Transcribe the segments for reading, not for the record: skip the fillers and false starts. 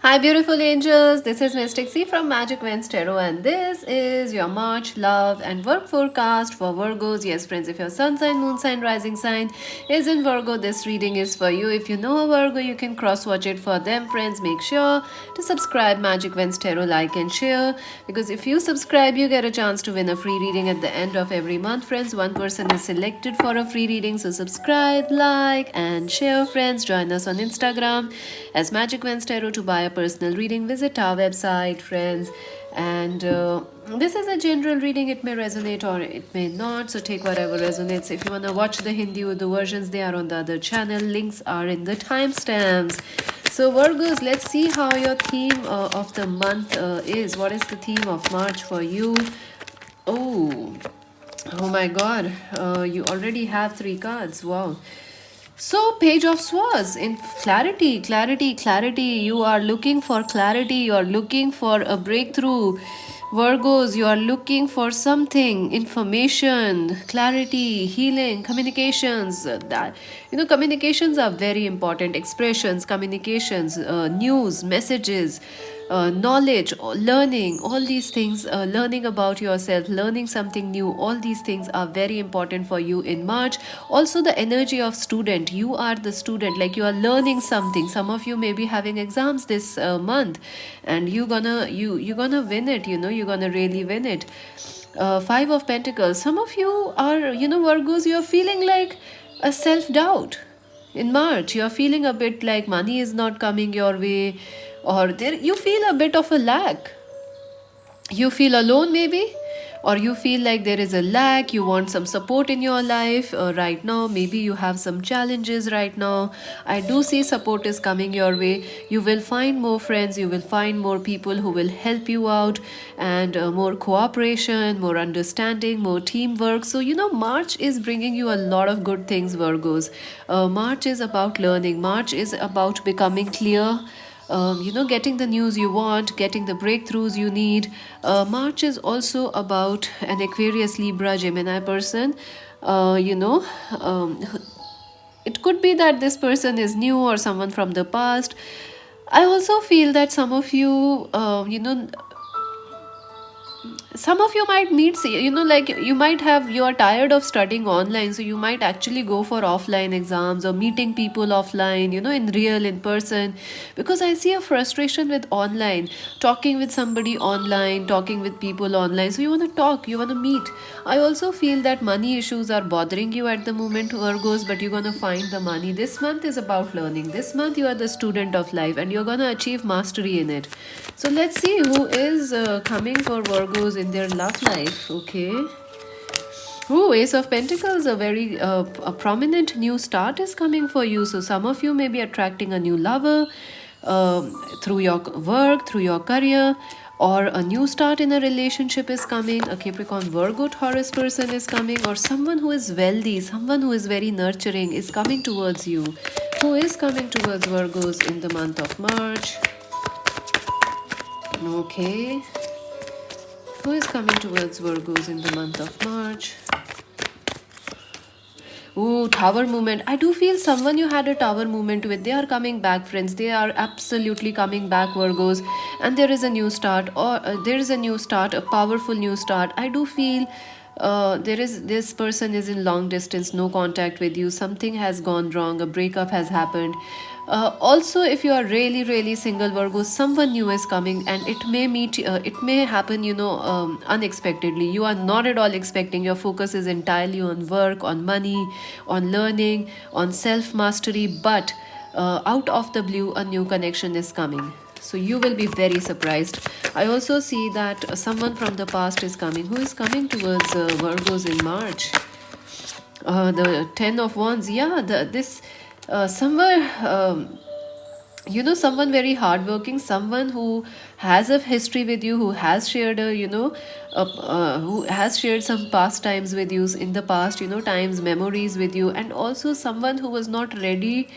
Hi, beautiful angels. This is Mystic C from Magic Vents Tarot, and this is your March love and work forecast for Virgos. Yes, friends, if your sun sign, moon sign, rising sign is in Virgo, this reading is for you. If you know a Virgo, you can cross watch it for them, friends. Make sure to subscribe Magic Vents Tarot, like and share, because if you subscribe, you get a chance to win a free reading at the end of every month, friends. One person is selected for a free reading, so subscribe, like, and share, friends. Join us on Instagram as Magic Vents Tarot to buy a personal reading. Visit our website, friends. And this is a general reading. It may resonate or it may not, so take whatever resonates. If you want to watch the Hindi Urdu versions, they are on the other channel. Links are in the timestamps. So Virgos, let's see how your theme of the month is. What is the theme of March for you? Oh my god, you already have 3 cards. Wow. So, Page of Swords in clarity, clarity, clarity. You are looking for clarity, you are looking for a breakthrough. Virgos, you are looking for something, information, clarity, healing, communications. That communications are very important. Expressions, communications, news, messages, knowledge, learning, all these things, learning about yourself, learning something new, all these things are very important for you in March. Also, the energy of student. You are the student, like you are learning something. Some of you may be having exams this month, and you're gonna win it. You're gonna really win it. Five of Pentacles. Some of you are, Virgos, you're feeling like a self doubt in March. You're feeling a bit like money is not coming your way, or there you feel a bit of a lack. You feel alone, maybe, or you feel like there is a lack. You want some support in your life right now. Maybe you have some challenges right now. I do see support is coming your way. You will find more friends, you will find more people who will help you out, and more cooperation, more understanding, more teamwork. So March is bringing you a lot of good things, Virgos. March is about learning, March is about becoming clear, getting the news you want, getting the breakthroughs you need. March is also about an Aquarius, Libra, Gemini person. Uh, you know, um, it could be that this person is new or someone from the past. I also feel that some of you might meet, like you are tired of studying online, so you might actually go for offline exams or meeting people offline, in real, in person, because I see a frustration with online, talking with somebody online, talking with people online. So you want to talk, you want to meet. I also feel that money issues are bothering you at the moment, Virgos, but you're going to find the money. This month is about learning. This month you are the student of life, and you're going to achieve mastery in it. So let's see who is coming for Virgos in their love life. Okay. Oh, Ace of Pentacles, a prominent new start is coming for you. So some of you may be attracting a new lover through your work, through your career, or a new start in a relationship is coming. A Capricorn, Virgo, Taurus person is coming, or someone who is wealthy, someone who is very nurturing is coming towards you. Who is coming towards Virgos in the month of March? Okay. Who is coming towards Virgos in the month of March? Oh, tower movement. I do feel someone you had a tower movement with, they are coming back, friends. They are absolutely coming back, Virgos. And there is a new start, or there is a new start, a powerful new start. I do feel this person is in long distance, no contact with you. Something has gone wrong, a breakup has happened. Also, if you are really, really single, Virgo, someone new is coming, and it may happen, unexpectedly. You are not at all expecting. Your focus is entirely on work, on money, on learning, on self mastery, but out of the blue, a new connection is coming. So you will be very surprised. I also see that someone from the past is coming. Who is coming towards Virgos in March? The Ten of Wands. Yeah, this somewhere. Someone very hardworking, someone who has a history with you, who has shared who has shared some past times with you in the past, times, memories with you, and also someone who was not ready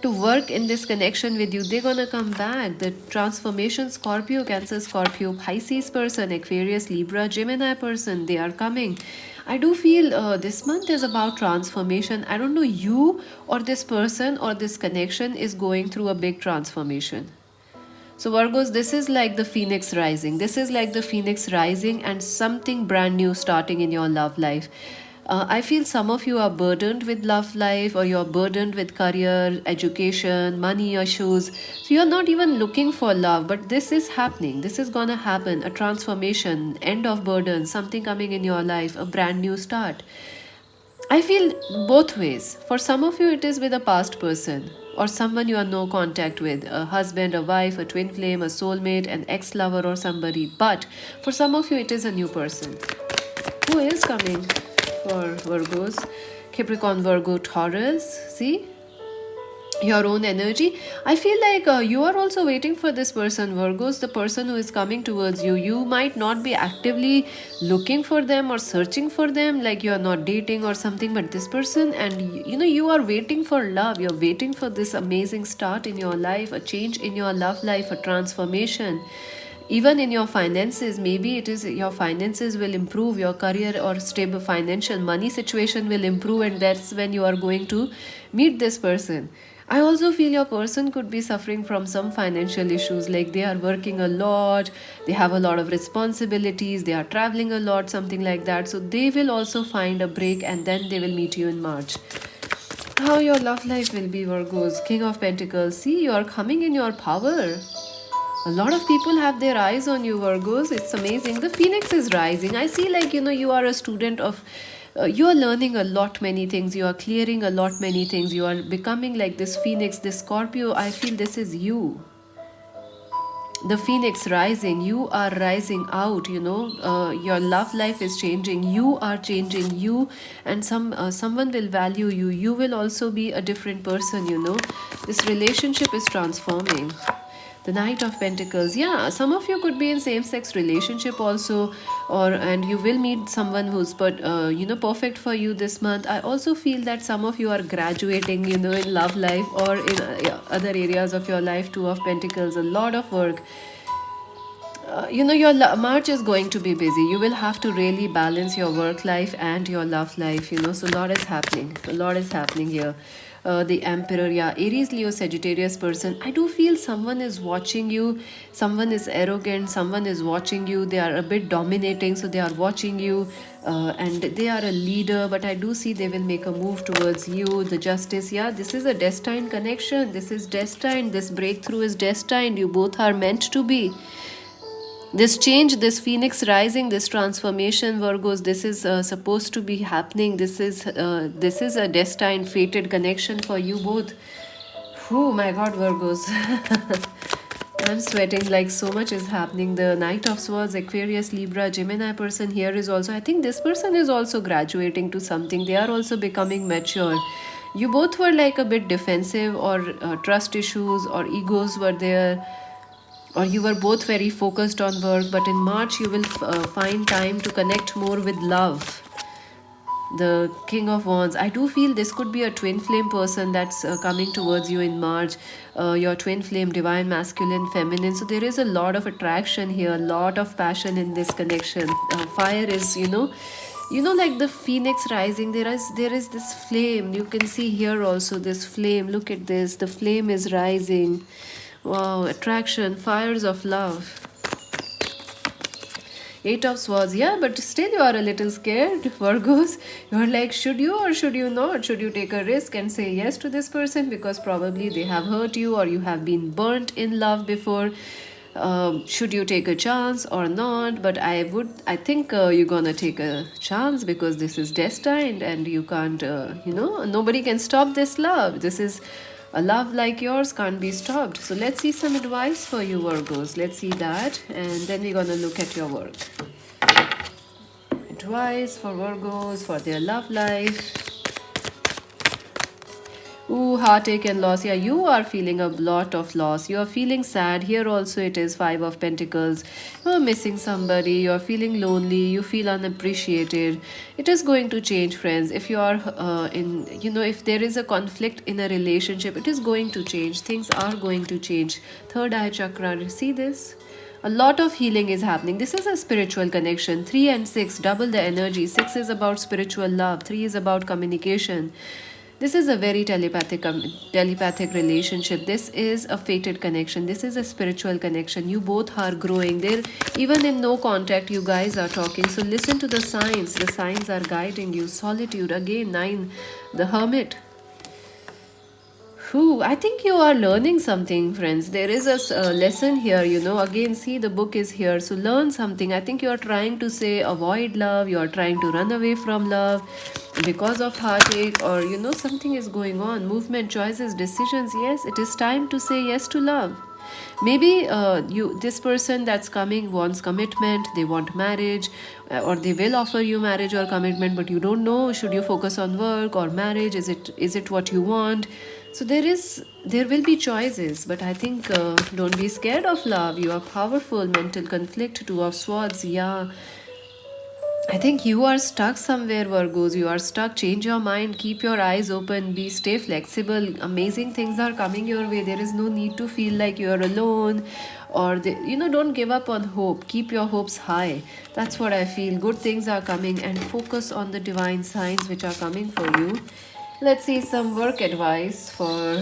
to work in this connection with you. They're gonna come back. The transformation, Scorpio, Cancer, Scorpio, Pisces person, Aquarius, Libra, Gemini person, they are coming. I do feel this month is about transformation. I don't know, you or this person or this connection is going through a big transformation. So, Virgos, this is like the phoenix rising. This is like the phoenix rising and something brand new starting in your love life. I feel some of you are burdened with love life, or you're burdened with career, education, money issues. So, you're not even looking for love, but this is happening. This is gonna happen, a transformation, end of burden, something coming in your life, a brand new start. I feel both ways. For some of you, it is with a past person or someone you are no contact with, a husband, a wife, a twin flame, a soulmate, an ex lover, or somebody. But for some of you, it is a new person who is coming for Virgos, Capricorn, Virgo, Taurus. See? Your own energy. I feel like you are also waiting for this person, Virgos, the person who is coming towards you. You might not be actively looking for them or searching for them, like you are not dating or something, but this person, and you are waiting for love. You're waiting for this amazing start in your life, a change in your love life, a transformation. Even in your finances, maybe it is your finances will improve, your career or stable financial money situation will improve, and that's when you are going to meet this person. I also feel your person could be suffering from some financial issues, like they are working a lot, they have a lot of responsibilities, they are traveling a lot, something like that. So they will also find a break and then they will meet you in March. How your love life will be, Virgos, King of Pentacles. See, you are coming in your power. A lot of people have their eyes on you, Virgos. It's amazing. The phoenix is rising. I see, like, you are a student of, you are learning a lot, many things. You are clearing a lot, many things. You are becoming like this phoenix, this Scorpio. I feel this is you. The phoenix rising. You are rising out, your love life is changing. You are changing, and someone will value you. You will also be a different person. This relationship is transforming. The Knight of Pentacles. Yeah, some of you could be in same-sex relationship also, and you will meet someone who's perfect for you this month. I also feel that some of you are graduating, in love life or in other areas of your life. Two of Pentacles, a lot of work. Your March is going to be busy. You will have to really balance your work life and your love life. So a lot is happening. A lot is happening here. The Emperor, yeah, Aries, Leo, Sagittarius person. I do feel someone is watching you. Someone is arrogant. Someone is watching you. They are a bit dominating, so they are watching you, and they are a leader. But I do see they will make a move towards you. The Justice, yeah, this is a destined connection. This is destined. This breakthrough is destined. You both are meant to be. This change, this phoenix rising, this transformation, Virgos, this is supposed to be happening. This is a destined, fated connection for you both. Oh my God, Virgos. I'm sweating, like so much is happening. The Knight of Swords, Aquarius, Libra, Gemini person here is also, I think this person is also graduating to something. They are also becoming mature. You both were like a bit defensive, or trust issues or egos were there, or you were both very focused on work, but in March you will find time to connect more with love. The King of Wands. I do feel this could be a twin flame person that's coming towards you in March. Your twin flame, divine, masculine, feminine. So there is a lot of attraction here, a lot of passion in this connection. Fire is, like the phoenix rising. There is this flame. You can see here also this flame. Look at this. The flame is rising. Wow, attraction, fires of love. Eight of Swords, yeah, but still you are a little scared, Virgos. You're like, should you or should you not? Should you take a risk and say yes to this person because probably they have hurt you or you have been burnt in love before? Should you take a chance or not? But I think you're gonna take a chance because this is destined and you can't, nobody can stop this love. This is a love like yours can't be stopped. So let's see some advice for you, Virgos. Let's see that, and then we're gonna look at your work. Advice for Virgos for their love life. Ooh, heartache and loss. Yeah, you are feeling a lot of loss. You are feeling sad. Here also it is Five of Pentacles. You are missing somebody. You are feeling lonely. You feel unappreciated. It is going to change, friends. If you are if there is a conflict in a relationship, it is going to change. Things are going to change. Third eye chakra. See this? A lot of healing is happening. This is a spiritual connection. 3 and 6, double the energy. 6 is about spiritual love. 3 is about communication. This is a very telepathic relationship. This is a fated connection. This is a spiritual connection. You both are growing there. Even in no contact, you guys are talking. So listen to the signs. The signs are guiding you. Solitude, again, 9, the hermit. Whew, I think you are learning something, friends. There is a lesson here, Again, see, the book is here. So learn something. I think you are trying to say avoid love. You are trying to run away from love because of heartache, or, something is going on. Movement, choices, decisions. Yes, it is time to say yes to love. Maybe this person that's coming wants commitment, they want marriage, or they will offer you marriage or commitment, but you don't know, should you focus on work or marriage? Is it what you want? So there will be choices, but I think don't be scared of love. You are powerful. Mental conflict, 2 of swords. Yeah, I think you are stuck somewhere, Virgos. You are stuck. Change your mind. Keep your eyes open. Stay flexible. Amazing things are coming your way. There is no need to feel like you are alone, or don't give up on hope. Keep your hopes high. That's what I feel. Good things are coming, and focus on the divine signs which are coming for you. Let's see some work advice for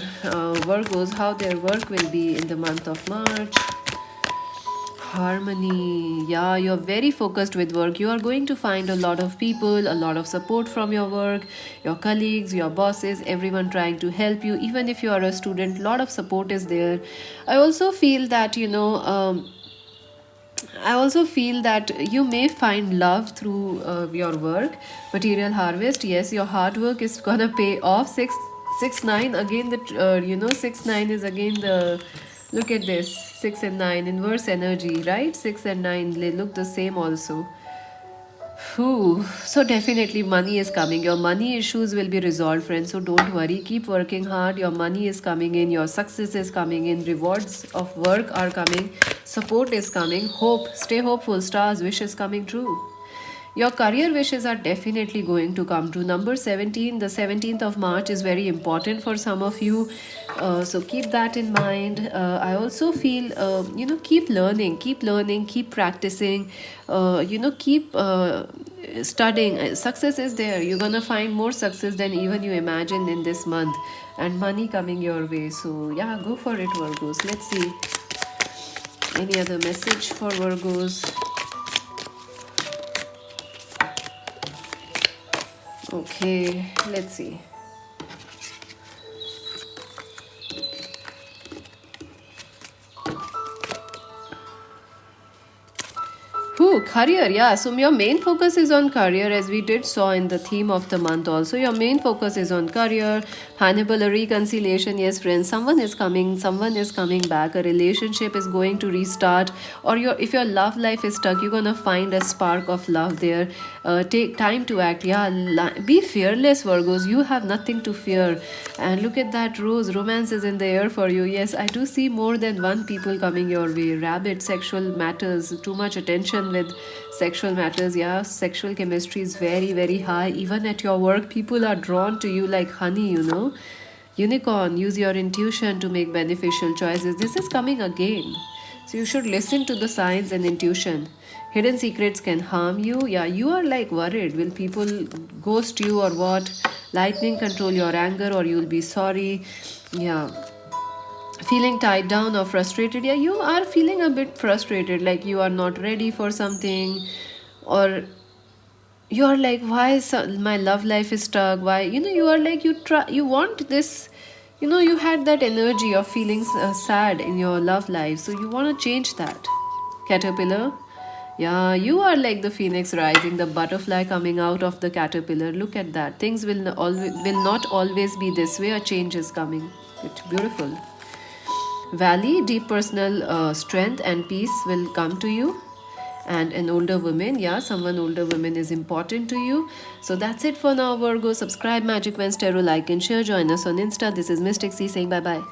Virgos. How their work will be in the month of March. Harmony. Yeah, you're very focused with work. You are going to find a lot of people, a lot of support from your work, your colleagues, your bosses, everyone trying to help you. Even if you are a student, a lot of support is there. I also feel that, you may find love through your work. Material harvest. Yes, your hard work is gonna pay off. 6 9 again. 6 9 is again the. Look at this, 6 and 9, inverse energy, right? 6 and 9, they look the same also. Whew. So definitely money is coming. Your money issues will be resolved, friends. So don't worry. Keep working hard. Your money is coming in. Your success is coming in. Rewards of work are coming. Support is coming. Hope. Stay hopeful. Stars, wishes coming true. Your career wishes are definitely going to come true. Number 17, the 17th of March is very important for some of you. So keep that in mind. I also feel, keep learning, keep practicing, keep studying. Success is there. You're going to find more success than even you imagined in this month. And money coming your way. So yeah, go for it, Virgos. Let's see. Any other message for Virgos? Okay, let's see. Career, yeah. So your main focus is on career, as we did saw in the theme of the month also. Your main focus is on career. Hannibal, a reconciliation. Yes, friends, someone is coming back. A relationship is going to restart. Or if your love life is stuck, you're gonna find a spark of love there. Take time to act. Yeah, be fearless, Virgos. You have nothing to fear. And look at that rose. Romance is in the air for you. Yes, I do see more than one people coming your way. Rabbit, sexual matters. Too much attention with sexual matters. Yeah, sexual chemistry is very, very high. Even at your work, people are drawn to you like honey, Unicorn, use your intuition to make beneficial choices. This is coming again. So you should listen to the signs and intuition. Hidden secrets can harm you. Yeah, you are like worried. Will people ghost you or what? Lightning, control your anger or you'll be sorry. Yeah. Feeling tied down or frustrated. Yeah, you are feeling a bit frustrated, like you are not ready for something, or you are like, why is my love life is stuck? Why, you are like, you want this, you had that energy of feeling sad in your love life, so you want to change that. Caterpillar. Yeah, you are like the phoenix rising, the butterfly coming out of the caterpillar. Look at that. Things will not always be this way. A change is coming. It's beautiful. Valley, deep personal strength and peace will come to you. And an older woman, yeah, someone older woman is important to you. So that's it for now, Virgo. Subscribe Magic Wednesday, like and share. Join us on Insta. This is Mystic C saying bye bye.